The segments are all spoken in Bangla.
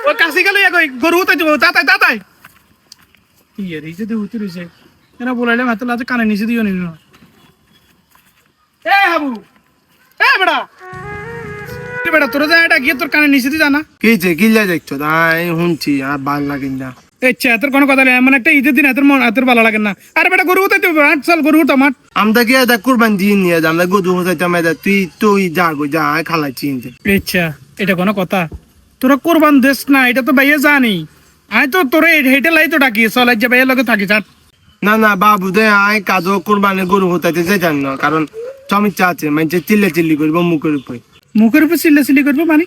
ও কাশি গেল গরু হতে যাবো তাতাই তাতাই ইয়ে রে যদি হতে রয়েছে এরা বলাইলাম এত লাজে কানে নিচে দিও নিল এ হাবু এ বেটা তোরা যা এটা গিয়ে তোর কানে নিচে দিয়ে জানা কিছে কিল্লা দেখছো তাই শুনছি আর ভাল লাগে না আচ্ছা তোর কোনো কথা নেই এমন একটা ঈদের দিন এত ভালো লাগে না আরে বেটা গরু হতে দেবো চল গরু হতো আমার আমরা কি এটা কুরবান দিয়ে নিয়ে যাম আমরা গরু হতাইতাম এটা তুই যা গো যা খালাই চিনতে আচ্ছা এটা কোনো কথা তোরা কোরবান দেশ না এটা তো ভাইয়া জানি আয় তো তোরা হেঁটে লাই তো ডাকি চল যে ভাইয়ের লগে থাকি চাট না না বাবু দে আয় কাজও কুরবানে গরু হতাইতে যেতাম না কারণ সমস্যা আছে মানে চিল্লি করবো মুখের উপর চিল্লি করবো মানে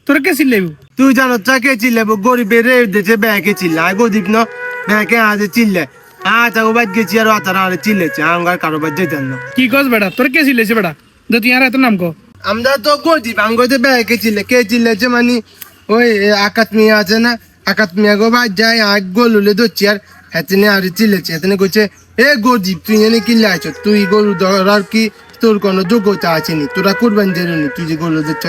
তোরা কে চিল্লাইব তুই জানো চাকে চিল্লাবো গরিবের দেশে ব্যাকে চিল্লায় গরিব ন ব্যাকে আজে চিল্লে আচ্ছা ও বাদ গেছি আর তারা আরে চিল্লেছে আমার কারো বাদ যেতেন না কি কস বেটা তোরা কে চিল্লাইছে বেটা তুই আর এত নাম কো আমরা তো গরিব আঙ্গতে ব্যাকে চিল্লে কে চিল্লেছে মানে ওই আকাত মিয়া আছে না আকাত মিয়া গো বাদ যায় আগ গলুলে ধরছি আর হেতেনে আর চিল্লেছে হেতেনে কইছে এ গরিব তুই এনে কিল্লে আছো তুই গরু ধরার কি তোর কোনো যোগ্যতা আছে নি তোরা কুরবান দেনি তুই যে গরু দিচ্ছ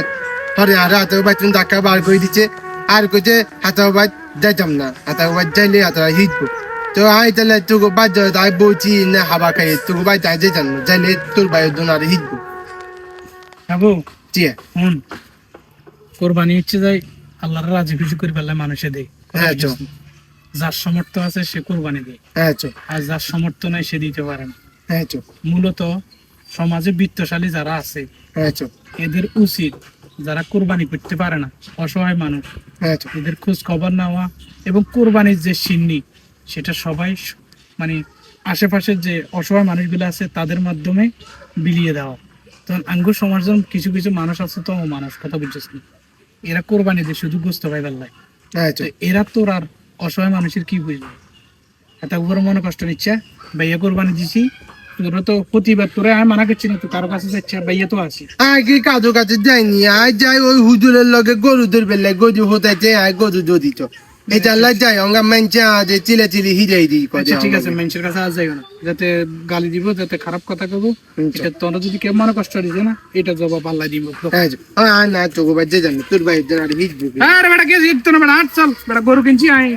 হরে আর হাতেও বাইতুন ধাক্কা বার করে দিচ্ছে আর কইছে হাতেও বাদ যাইতাম না হাতেও বাদ যাইলে হাতরা হিটবো তো আই তাহলে তোকে বাদ যাবে তাই বলছি না হাবা খাই তোকে বাদ যাই যেতাম না যাইলে তোর বাইর দোন আর হিটবো হাবু চিয়া কোরবানি ইচ্ছে যাই আল্লাহর রাজি খুশি করে ফেললে মানুষে দেয় হ্যাঁ চো যার সামর্থ্য আছে সে কোরবানি দেয় হ্যাঁ চো আর যার সামর্থ্য নাই সে দিতে পারে না হ্যাঁ চো মূলত সমাজে বিত্তশালী যারা আছে হ্যাঁ চো এদের উচিত যারা কোরবানি করতে পারে না অসহায় মানুষ হ্যাঁ চো এদের খোঁজ খবর নেওয়া এবং কোরবানির যে সিন্নি সেটা সবাই মানে আশেপাশের যে অসহায় মানুষগুলো আছে তাদের মাধ্যমে বিলিয়ে দেওয়া তখন আঙ্গুর সমাজের কিছু কিছু মানুষ আছে তো মানুষ কথা বুঝছিস না এরা কোরবানি দিয়ে শুধু গোস্ত পাই বেলায় হ্যাঁ চো এরা তোর আর অসহায় মানুষের কি বুঝবে এত উপরে মনে কষ্ট নিচ্ছে ভাইয়া কোরবানি দিছি তোরা তো প্রতিবার তোরা আমি মানা করছি না তো কারো কাছে যাচ্ছে ভাইয়া তো আছি আগে কাজু কাছে যাইনি আজ যাই ওই হুজুরের লগে গরুদের বেলায় গরু হতাইছে আয় গরু জড়িত এটা লাই যাই অঙ্গা মানছে আজ চিলে হিরাই দিই ঠিক আছে মানুষের কাছে আজ যাইও না যাতে গালি দিব যাতে খারাপ কথা কবো এটা তোরা যদি কেউ মনে কষ্ট দিছে না এটা জবাব আল্লাহ দিব হ্যাঁ না তোকে বাদ যাই তোর বাইর আর হিটবো আরে বেটা কে জিততো না বেটা চল বেটা গরু কিনছি আয়